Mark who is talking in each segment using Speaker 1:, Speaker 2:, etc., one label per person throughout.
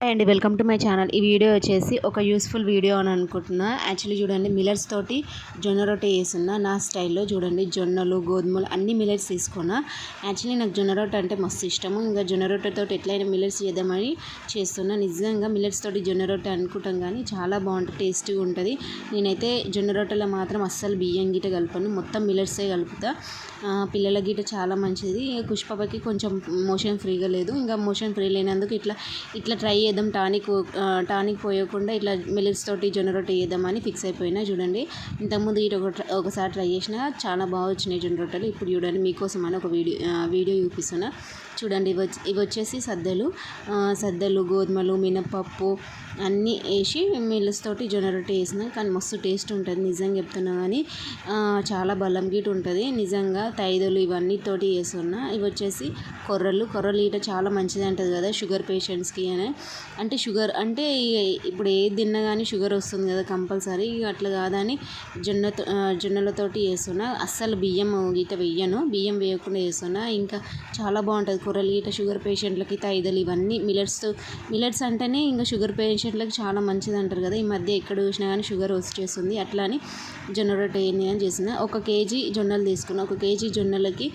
Speaker 1: Hi అండి, welcome to my channel. ఈ video వచ్చేసి ఒక యూస్ఫుల్ వీడియో అని అనుకుంటున్నా. యాక్చువల్లీ చూడండి, మిల్లెట్స్ తోటి జొన్న రొట్టె వేస్తున్నా నా స్టైల్లో. చూడండి, జొన్నలు గోధుమలు అన్ని మిల్లెట్స్ తీసుకున్నా. యాక్చువల్లీ నాకు జొన్న రొట్టె అంటే మస్తు ఇష్టము. ఇంకా జొన్న రొట్టెతో ఎట్లయినా మిల్లెట్స్ చేద్దామని చేస్తున్నా. నిజంగా మిల్లెట్స్ తోటి జొన్న రొట్టె అనుకుంటాం కానీ చాలా బాగుంటుంది, టేస్టీగా ఉంటుంది. నేనైతే జొన్న రొట్టెలో మాత్రం అస్సలు బియ్యం గిట కలపను, మొత్తం మిల్లెట్సే కలుపుతా. పిల్లల గిట చాలా మంచిది. పుష్పకి కొంచెం మోషన్ ఫ్రీగా లేదు, ఇంకా మోషన్ ఫ్రీ లేనందుకు ఇట్లా ఇట్లా ట్రై చేద్దాం, టానిక్ పోయకుండా ఇట్లా మిల్లెట్స్ తోటి జొన్న రొట్టె చేద్దామని ఫిక్స్ అయిపోయినా. చూడండి, ఇంతకుముందు ఇటు ఒకసారి ట్రై చేసిన, చాలా బాగా వచ్చినాయి జొన్న రొట్టెలు. ఇప్పుడు చూడండి, మీకోసం అని ఒక వీడియో చూపిస్తున్నా. చూడండి, ఇవి వచ్చేసి సద్దలు గోధుమలు మినపప్పు అన్నీ వేసి మిల్లెట్స్ తోటి జొన్న రొట్టె వేసిన. కానీ మస్తు టేస్ట్ ఉంటుంది, నిజంగా చెప్తున్నా. కానీ చాలా బలం గిట్ ఉంటుంది నిజంగా. తైదలు ఇవన్నీ తోటి వేస్తున్నా. ఇవి వచ్చేసి కొర్రలు ఈట చాలా మంచిది అంటుంది కదా షుగర్ పేషెంట్స్కి అని. అంటే షుగర్ అంటే ఇప్పుడు ఏది తిన్నా కానీ షుగర్ వస్తుంది కదా కంపల్సరీ. అట్లా కాదని జొన్నలతోటి వేస్తున్నా. అస్సలు బియ్యం గీట వేయను, బియ్యం వేయకుండా వేస్తున్నా. ఇంకా చాలా బాగుంటుంది కొర్రలు గీట. షుగర్ పేషెంట్లకి తైదలు ఇవన్నీ మిల్లెట్స్ అంటేనే ఇంకా షుగర్ పేషెంట్లకి చాలా మంచిది అంటారు కదా. ఈ మధ్య ఎక్కడ చూసినా కానీ షుగర్ వచ్చేస్తుంది. అట్లా అని జొన్న రొట్టె ఏంది అని చేసిన. 1 కేజీ జొన్నలు తీసుకున్నా. 1 కేజీ జొన్నలకి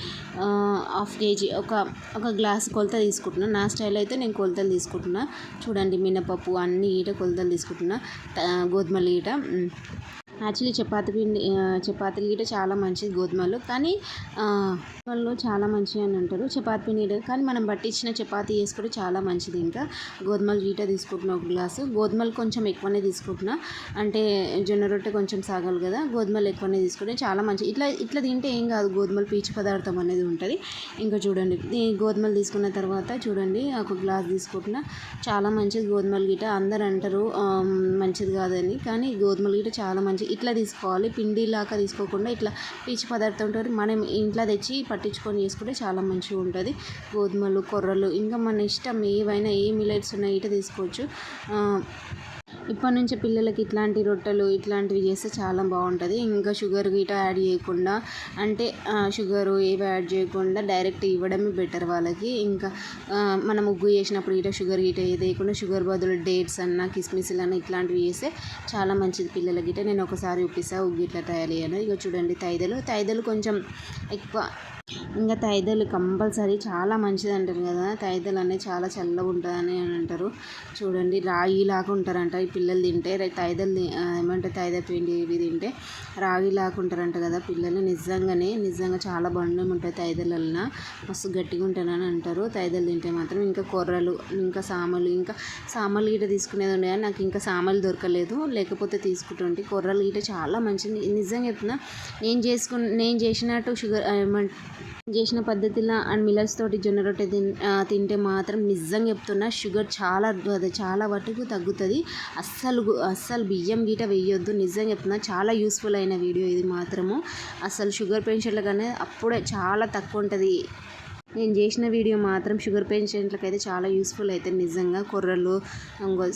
Speaker 1: హాఫ్ కేజీ ఒక గ్లాస్ కొలత తీసుకుంటున్నా. నా స్టైల్ అయితే నేను కొలతలు తీసుకుంటున్నా. చూడండి, మినపప్పు అన్ని ఈట కొలతలు తీసుకుంటున్నా. గోధుమలు ఈట యాక్చువల్లీ చపాతీలు గిట్ట చాలా మంచిది గోధుమలు. కానీ గోధుమలు చాలా మంచిది అని అంటారు. చపాతీ పిండి కానీ మనం పట్టించిన చపాతీ వేసుకుంటే చాలా మంచిది. ఇంకా గోధుమలు గీట తీసుకుంటున్నా 1 గ్లాసు. గోధుమలు కొంచెం ఎక్కువనే తీసుకుంటున్నా, అంటే జొన్న రొట్టె కొంచెం సాగాలి కదా. గోధుమలు ఎక్కువనే తీసుకుంటే చాలా మంచిది. ఇట్లా తింటే ఏం కాదు, గోధుమలు పీచు పదార్థం అనేది ఉంటుంది. ఇంకా చూడండి, ఈ గోధుమలు తీసుకున్న తర్వాత చూడండి 1 గ్లాస్ తీసుకుంటున్నా. చాలా మంచిది గోధుమలు గిట. అందరు అంటారు మంచిది కాదని, కానీ గోధుమలు గిట చాలా మంచిది. ఇట్లా తీసుకోవాలి, పిండిలాగా తీసుకోకుండా ఇట్లా పీచు పదార్థం ఉంటుంది. మనం ఇంట్లో తెచ్చి పట్టించుకొని చేసుకుంటే చాలా మంచిగా ఉంటుంది. గోధుమలు కొర్రలు ఇంకా మన ఇష్టం, ఏవైనా ఏ మిల్లెట్స్ ఉన్నాయి ఇట తీసుకోవచ్చు. ఇప్పటి నుంచి పిల్లలకి ఇట్లాంటి రొట్టెలు ఇట్లాంటివి చేస్తే చాలా బాగుంటుంది. ఇంకా షుగర్ గీట యాడ్ చేయకుండా, అంటే షుగరు ఏవి యాడ్ చేయకుండా డైరెక్ట్ ఇవ్వడమే బెటర్ వాళ్ళకి. ఇంకా మనం ఉగ్గు చేసినప్పుడు గీట షుగర్ గీట ఏది వేయకుండా, షుగర్ బదులు డేట్స్ అన్న కిస్మిస్లు అన్న ఇట్లాంటివి చేస్తే చాలా మంచిది పిల్లల గిట. నేను ఒకసారి చూపిస్తాను ఉగ్గు ఇట్లా తయారు చేయను. ఇక చూడండి, తైదలు కొంచెం ఎక్కువ. ఇంకా తైదలు కంపల్సరీ చాలా మంచిది అంటారు కదా. తైదలు అనేది చాలా చల్లగా ఉంటుందని అంటారు. చూడండి, రాగిలాగా ఉంటారంట ఈ పిల్లలు తింటే. ఏమంటే తైద పిండి ఇవి తింటే రాగిలాగా ఉంటారంట కదా పిల్లలు. నిజంగా చాలా బండం ఉంటుంది తైదలన్నా, మస్తు గట్టిగా ఉంటానని అంటారు తైదలు తింటే మాత్రం. ఇంకా కొర్రలు, ఇంకా సామలు గీట తీసుకునేది ఉండే కానీ నాకు ఇంకా సామలు దొరకలేదు, లేకపోతే తీసుకుంటుంటే. కొర్రలు గీట చాలా మంచిది నిజంగా చెప్తున్నా. నేను చేసినట్టు చేసిన పద్ధతిలో అండ్ మిల్లెట్స్ తోటి జొన్న రొట్టె తింటే మాత్రం నిజంగా చెప్తున్నా, షుగర్ చాలా వరకు తగ్గుతుంది. అస్సలు బియ్యం గీట వేయొద్దు. నిజంగా చెప్తున్నా, చాలా యూస్ఫుల్ అయిన వీడియో ఇది మాత్రము. అసలు షుగర్ పేషెంట్లకనే అప్పుడే చాలా తక్కువ ఉంటుంది. నేను చేసిన వీడియో మాత్రం షుగర్ పేషెంట్లకి అయితే చాలా యూస్ఫుల్ అవుతుంది నిజంగా. కొర్రలు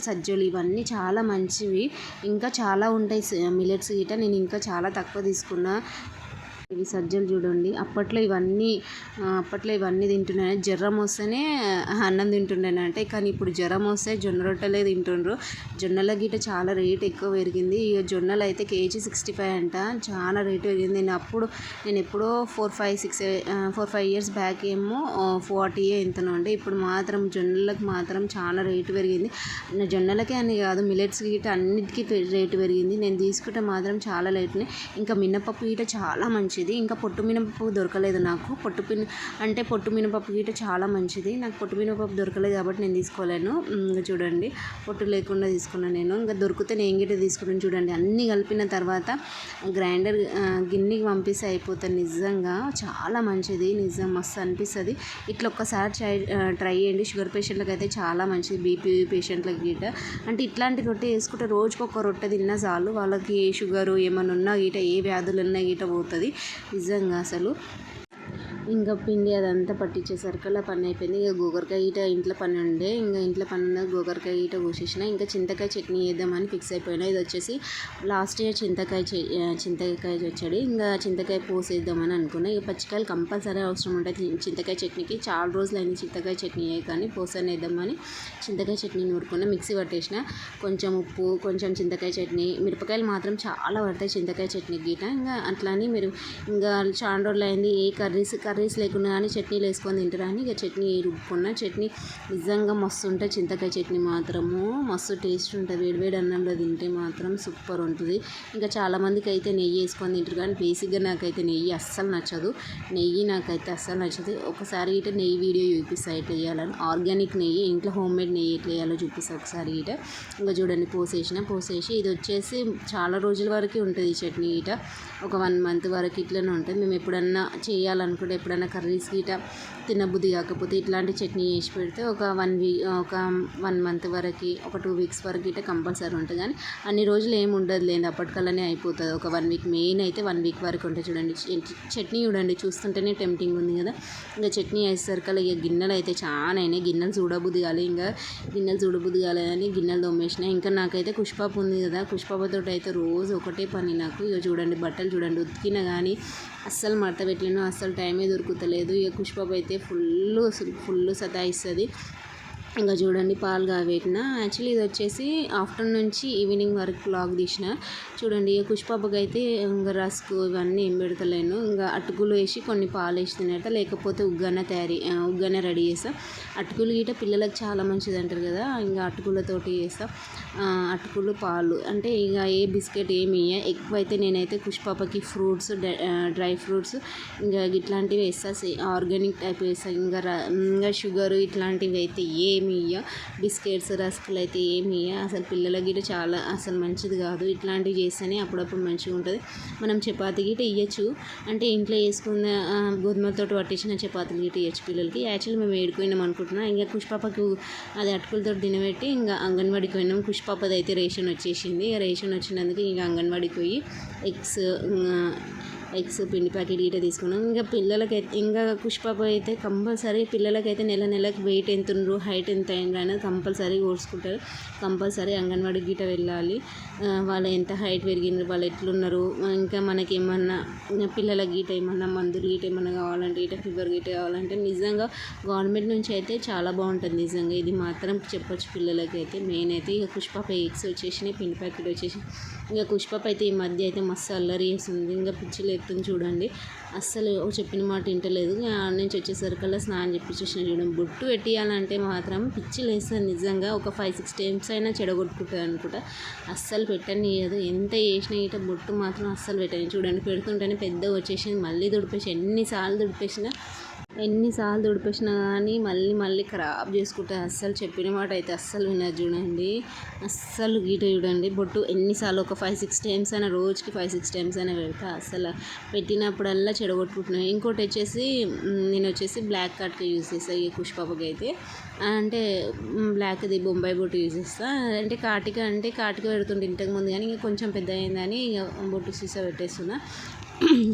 Speaker 1: సజ్జలు ఇవన్నీ చాలా మంచివి. ఇంకా చాలా ఉంటాయి మిల్లెట్స్ గిట. నేను ఇంకా చాలా తక్కువ తీసుకున్నా. ఇవి సజ్జలు చూడండి. అప్పట్లో ఇవన్నీ తింటున్నాను. జ్వరం వస్తేనే అన్నం తింటుండేనంటే, కానీ ఇప్పుడు జ్వరం వస్తే జొన్న రొట్టెలే తింటుండ్రు. జొన్నల గిట చాలా రేట్ ఎక్కువ పెరిగింది. ఇక జొన్నలు అయితే కేజీ 65 అంట, చాలా రేటు పెరిగింది. నేను ఎప్పుడో 4-5 ఇయర్స్ బ్యాక్ ఏమో 40 ఎంతనో ఉండే. ఇప్పుడు మాత్రం జొన్నలకు మాత్రం చాలా రేటు పెరిగింది. జొన్నలకే అని కాదు, మిల్లెట్స్ గిట అన్నిటికీ రేటు పెరిగింది. నేను తీసుకుంటే మాత్రం చాలా రేటుని. ఇంకా మినపప్పు గిట చాలా మంచిది. ఇంకా పొట్టు మినపప్పు దొరకలేదు నాకు. పొట్టు మినపప్పు గిట చాలా మంచిది. నాకు పొట్టు మినపప్పు దొరకలేదు కాబట్టి నేను తీసుకోలేను. చూడండి, పొట్టు లేకుండా తీసుకున్నాను నేను. ఇంకా దొరికితే నేను గిట తీసుకున్నాను. చూడండి, అన్నీ కలిపిన తర్వాత గ్రైండర్ గిన్నెకి పంపిస్తే అయిపోతుంది. నిజంగా చాలా మంచిది, నిజం మస్తు అనిపిస్తుంది. ఇట్లా ఒక్కసారి ట్రై చేయండి. షుగర్ పేషెంట్లకు అయితే చాలా మంచిది, బీపీ పేషెంట్లకి గిట. అంటే ఇట్లాంటి రొట్టె వేసుకుంటే రోజుకొక రొట్టె తిన్నా చాలు, వాళ్ళకి షుగరు ఏమైనా ఉన్నా గిట, ఏ వ్యాధులు ఉన్నా గిట పోతుంది నిజంగా. అసలు ఇంకా పిండి అదంతా పట్టించేసరికల్లా పని అయిపోయింది. ఇక గోకరకాయ ఈట ఇంట్లో పని ఉండే, ఇంకా ఇంట్లో పని ఉన్న గోకరకాయ ఈట కోసేసిన. ఇంకా చింతకాయ చట్నీ వేద్దామని ఫిక్స్ అయిపోయినా. ఇది వచ్చేసి లాస్ట్ ఇయర్ చింతకాయ వచ్చాడు. ఇంకా చింతకాయ పోసేద్దామని అనుకున్నా. ఇక పచ్చికాయలు కంపల్సరీ అవసరం ఉంటుంది చింతకాయ చట్నీకి. చాలా రోజులు అయింది చింతకాయ చట్నీ కానీ పోసాను వేద్దామని చింతకాయ చట్నీ నూరుకున్నా. మిక్సీ పట్టేసిన. కొంచెం ఉప్పు, కొంచెం చింతకాయ చట్నీ, మిరపకాయలు మాత్రం చాలా పడతాయి చింతకాయ చట్నీ గీట. ఇంకా అట్లా అని మీరు ఇంకా చాలా రోజులు అయింది ఏ కర్రీస్ లేకుండా కానీ చట్నీలు వేసుకొని తింటారా అని ఇక చట్నీ రుబ్బుకున్న. చట్నీ నిజంగా మస్తు ఉంటుంది చింతకాయ చట్నీ మాత్రము మస్తు టేస్ట్ ఉంటుంది. వేడివేడి అన్నంలో తింటే మాత్రం సూపర్ ఉంటుంది. ఇంకా చాలామందికి అయితే నెయ్యి వేసుకొని తింటారు కానీ బేసిక్గా నాకైతే నెయ్యి అస్సలు నచ్చదు. నాకైతే అస్సలు నచ్చదు. ఒకసారి ఇట నెయ్యి వీడియో చూపిస్తా ఎట్లా వేయాలని. ఆర్గానిక్ నెయ్యి ఇంట్లో హోమ్మేడ్ నెయ్యి ఎట్లా వేయాలో చూపిస్తా ఒకసారి ఇట. ఇంకా చూడండి పోసేసి ఇది వచ్చేసి చాలా రోజుల వరకు ఉంటుంది ఈ చట్నీ ఇట. ఒక 1 month వరకు ఇట్లనే ఉంటుంది. మేము ఎప్పుడన్నా చేయాలనుకుంటే ఎప్పుడైనా కర్రీస్ గీట తినబుద్ధి కాకపోతే ఇట్లాంటి చట్నీ చేసి పెడితే ఒక 1 month వరకు, ఒక 2 weeks వరకు ఇట్లా కంపల్సరీ ఉంటుంది. కానీ అన్ని రోజులు ఏమి ఉండదు లేండి, అప్పటికల్లానే అయిపోతుంది. ఒక 1 week, మెయిన్ అయితే 1 week వరకు ఉంటుంది. చూడండి చట్నీ చూడండి, చూస్తుంటేనే టెంప్టింగ్ ఉంది కదా. ఇంకా చట్నీ వేసేసరికల్లా ఇక గిన్నెలు అయితే చాలా అయినాయి. గిన్నెలు చూడబుద్ధి కాలేదని గిన్నెలు తోమేసిన. ఇంకా నాకైతే కుష్పాప ఉంది కదా, కుష్పాపతో అయితే రోజు ఒకటే పని నాకు. ఇక చూడండి బట్టలు చూడండి ఉతికినా కానీ అస్సలు మడత పెట్టలేను, అస్సలు టైమే దొరుకుతలేదు. ఇక కుష్పాప అయితే ఫుల్ సతాయిస్తుంది. ఇంకా చూడండి పాలు కాబెట్టిన. యాక్చువల్లీ ఇది వచ్చేసి ఆఫ్టర్నూన్ నుంచి ఈవినింగ్ వరకు బ్లాగ్ తీసిన. చూడండి ఇక కుష్పాపకి అయితే ఇంకా రస్క్ ఇవన్నీ ఏం పెడతలేను. ఇంకా అటుకులు వేసి కొన్ని పాలు వేసి తినేట, లేకపోతే ఉగ్గన రెడీ చేస్తా. అటుకులు గీట పిల్లలకు చాలా మంచిది అంటారు కదా, ఇంకా అటుకులతోటి చేస్తా. అటుకులు పాలు అంటే ఇక ఏ బిస్కెట్ ఏమి ఎక్కువైతే నేనైతే కుష్పాపకి ఫ్రూట్స్, డ్రై ఫ్రూట్స్ ఇంకా ఇట్లాంటివి వేస్తా. ఆర్గానిక్ టైప్ వేస్తా. ఇంకా షుగర్ ఇట్లాంటివి అయితే ఏమి బిస్కెట్స్, రస్కులు అయితే ఏమి అసలు పిల్లల గిట చాలా అసలు మంచిది కాదు. ఇట్లాంటివి చేస్తేనే అప్పుడప్పుడు మంచిగా ఉంటుంది. మనం చపాతీ గిట ఇవ్వచ్చు, అంటే ఇంట్లో వేసుకున్న గోధుమలతో పట్టించిన చపాతీలు గిట ఇవ్వచ్చు పిల్లలకి. యాక్చువల్లీ మేము ఏడుకున్నాం అనుకుంటున్నాం. ఇంకా కుష్పాపకు అది అటుకులతో తినబెట్టి ఇంకా అంగన్వాడికి పోయినాం. కుష్పాపది అయితే రేషన్ వచ్చేసింది. రేషన్ వచ్చినందుకు ఇంకా అంగన్వాడికి పోయి ఎగ్స్ పిండి ప్యాకెట్ గీట తీసుకున్నాం. ఇంకా పిల్లలకైతే ఇంకా కుష్పాప అయితే కంపల్సరీ పిల్లలకైతే నెలకు వెయిట్ ఎంత ఉండ్రు, హైట్ ఎంత అయినరు అనేది కంపల్సరీ కోర్చుకుంటారు. కంపల్సరీ అంగన్వాడి గీట వెళ్ళాలి. వాళ్ళు ఎంత హైట్ పెరిగినారు, వాళ్ళు ఎట్లున్నారు, ఇంకా మనకి ఏమన్నా పిల్లల గీట ఏమన్నా మందులు గీట ఏమన్నా కావాలంటే ఫీవర్ గీట కావాలంటే నిజంగా గవర్నమెంట్ నుంచి అయితే చాలా బాగుంటుంది. నిజంగా ఇది మాత్రం చెప్పొచ్చు పిల్లలకైతే. మెయిన్ అయితే ఇక కుష్పాప ఎగ్స్ వచ్చేసినాయి, పిండి ప్యాకెట్ వచ్చేసి. ఇంకా కుష్పాప అయితే ఈ మధ్య అయితే మస్తు అల్లరి చేస్తుంది. ఇంకా పిచ్చిలు ఎత్తుంది చూడండి, అస్సలు చెప్పిన మాట వింటలేదు. ఆడ నుంచి వచ్చేసరికల్లా స్నానం చేపించేసిన. చూడండి బొట్టు పెట్టియాలంటే మాత్రం పిచ్చి లేస్తుంది నిజంగా. ఒక 5-6 times అయినా చెడగొట్టుకుంటుంది అనుకుంటా. అస్సలు పెట్టనియదు. ఎంత చేసినా ఇట బొట్టు మాత్రం అస్సలు పెట్టని. చూడండి పెడుతుంటేనే పెద్దగా వచ్చేసింది. మళ్ళీ ఎన్నిసార్లు దుడిపేసినా కానీ మళ్ళీ ఖరాబ్ చేసుకుంటుంది. అస్సలు చెప్పిన మాట అయితే అస్సలు వినదు. చూడండి అస్సలు గీట చూడండి బొట్టు ఎన్నిసార్లు ఒక 5-6 times అయినా, రోజుకి 5-6 times అయినా పెడతా. అస్సలు పెట్టినప్పుడల్లా చెడగొట్టుకుంటున్నాను. ఇంకోటి వచ్చేసి నేను బ్లాక్ కట్కి యూజ్ చేస్తాను. ఈ కుష్పాపకి అయితే అంటే బ్లాక్ది బొంబాయి బొట్టు యూజ్ చేస్తాను. అంటే కాటిక పెడుతుంటే ఇంతకుముందు, కానీ ఇంకా కొంచెం పెద్ద అయిందని బొట్టు సీసా పెట్టేస్తున్నా.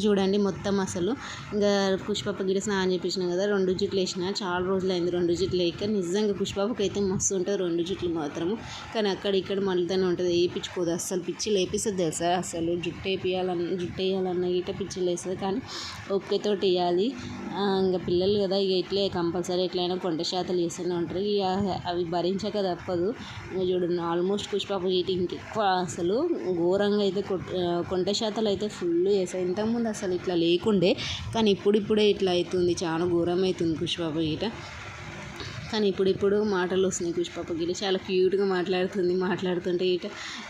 Speaker 1: చూడండి మొత్తం అసలు ఇంకా పుష్పప్ప గిడ స్నానం చేపించిన కదా, 2 జుట్లు వేసిన. చాలా రోజులు అయింది 2 జుట్లు వేయక. నిజంగా పుష్పప్పకి అయితే మస్తు ఉంటుంది 2 జుట్లు మాత్రము. కానీ అక్కడ ఇక్కడ మళ్ళీతోనే ఉంటుంది, వేయించుకోదు అస్సలు. పిచ్చి లేపిస్తుంది తెలుసా అసలు. జుట్టు వేయాలన్న ఇట పిచ్చి లేస్తుంది. కానీ ఓపికతోటి వేయాలి. ఇంకా పిల్లలు కదా, ఇక ఇట్లే కంపల్సరీ ఎట్లయినా కొంట శాతలు చేస్తూనే ఉంటారు. ఇక అవి భరించక తప్పదు. ఇంకా చూడండి ఆల్మోస్ట్ పుష్పప్ప ఇంకెక్కువ అసలు ఘోరంగా అయితే కొంట శాతాలు అయితే ఫుల్ చేస్తాయి. ఇంతకుముందు అసలు ఇట్లా లేకుండే, కానీ ఇప్పుడిప్పుడే ఇట్లా అవుతుంది. చాలా ఘోరం అవుతుంది పుష్పప్ప గీట. కానీ ఇప్పుడు మాటలు వస్తున్నాయి పుష్పప్ప గీట. చాలా క్యూట్గా మాట్లాడుతుంటే ఇట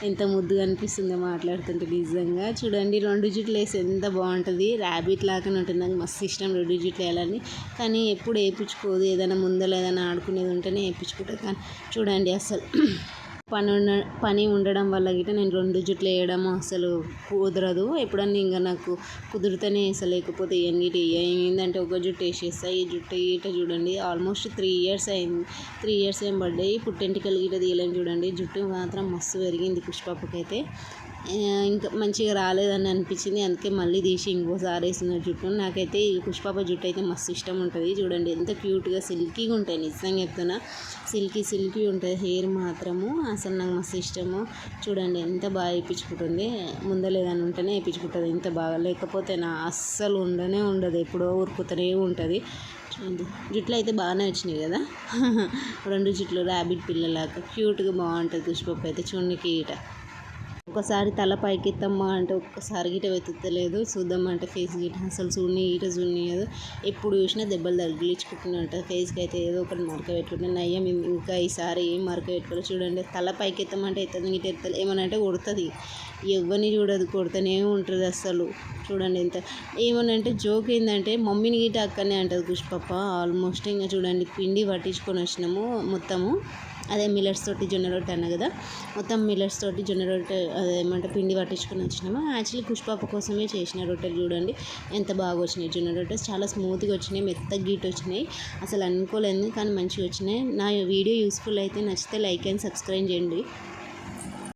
Speaker 1: ఎంత ముద్దుగా అనిపిస్తుందో మాట్లాడుతుంటే నిజంగా. చూడండి 2 జుట్లు వేసి ఎంత బాగుంటుంది, ర్యాబిట్ లాగానే ఉంటుంది. నాకు మస్తు ఇష్టం 2 జుట్లు వేయాలని. కానీ ఎప్పుడు వేయించుకోదు. ఏదైనా ముందర ఏదైనా ఆడుకునేది ఉంటేనే వేయించుకుంటుంది. కానీ చూడండి అసలు పని ఉండడం వల్ల గిట్ట నేను 2 జుట్లు వేయడం అసలు కుదరదు. ఎప్పుడన్నా ఇంకా నాకు కుదిరితేనే వేస్తా, లేకపోతే ఏంటంటే ఒక జుట్టు వేసేస్తా. ఈ జుట్టు గీట చూడండి ఆల్మోస్ట్ 3 years అయింది. 3 years ఏం పడ్డాయి. పుట్టెంటికలు గీట తీయలేము. చూడండి జుట్టు మాత్రం మస్తు పెరిగింది పుష్పప్పకైతే. ఇంకా మంచిగా రాలేదని అనిపించింది. అందుకే మళ్ళీ తీసి ఇంకోసారి వేసిన జుట్టు. నాకైతే ఈ పుష్ప జుట్టు అయితే మస్తు ఇష్టం ఉంటుంది. చూడండి ఎంత క్యూట్గా సిల్కీగా ఉంటాయి, నిజంగా చెప్తున్నా. సిల్కీ ఉంటుంది హెయిర్ మాత్రము. అసలు నాకు మస్తు ఇష్టము. చూడండి ఎంత బాగా వేయించుకుంటుంది. ముందలేదని ఉంటేనే వేయించుకుంటుంది ఇంత బాగా, లేకపోతే నా అస్సలు ఉండదు, ఎప్పుడో ఉరుకుతూనే ఉంటుంది. చూడండి జుట్లు అయితే బాగానే వచ్చినాయి కదా. 2 జుట్లు ర్యాబిట్ పిల్లలాగా క్యూట్గా బాగుంటుంది పుష్ప అయితే చూడనికి ఈట. ఒకసారి తల పైకెత్తమ్మా అంటే ఒక్కసారి గిట వెతుకుతలేదు, చూద్దామంటే ఫేస్ గిట అసలు చూడనీయదు. ఎప్పుడు చూసినా దెబ్బలు తగిలించుకుంటూనే ఉంటుంది. ఫేస్కి అయితే ఏదో ఒకటి మరక పెట్టుకుంటున్నాను. అయ్యా మేము ఇంకా ఈసారి ఏం మరక పెట్టుకోలేదు. చూడండి తల పైకెత్తమంటే ఎత్తది, గిట ఎత్తది, ఏమనంటే కొడుతుంది. ఎవరిని చూడదు, కొడుతూనే ఉంటుంది అస్సలు. చూడండి ఎంత ఏమనంటే జోక్ ఏంటంటే మమ్మీని గిట అక్కడనే అంటుంది పుష్పప్ప. ఆల్మోస్ట్ ఇంకా చూడండి పిండి పట్టించుకొని వచ్చినాము మొత్తము. అదే మిల్లెట్స్ తోటి జొన్న రొట్టె అన్న కదా, మొత్తం మిల్లెట్స్ తోటి జొన్న రొట్టె అదేమంటే పిండి పట్టించుకొని వచ్చినాము. యాక్చువల్లీ పుష్పప్ప కోసమే చేసిన రొట్టెలు. చూడండి ఎంత బాగా వచ్చినాయి జొన్న రొట్టెస్, చాలా స్మూత్గా వచ్చినాయి, మెత్తగా గీట్ వచ్చినాయి. అసలు అనుకోలేదు కానీ మంచిగా వచ్చినాయి. నా వీడియో యూస్ఫుల్ అయితే నచ్చితే లైక్ అండ్ సబ్స్క్రైబ్ చేయండి.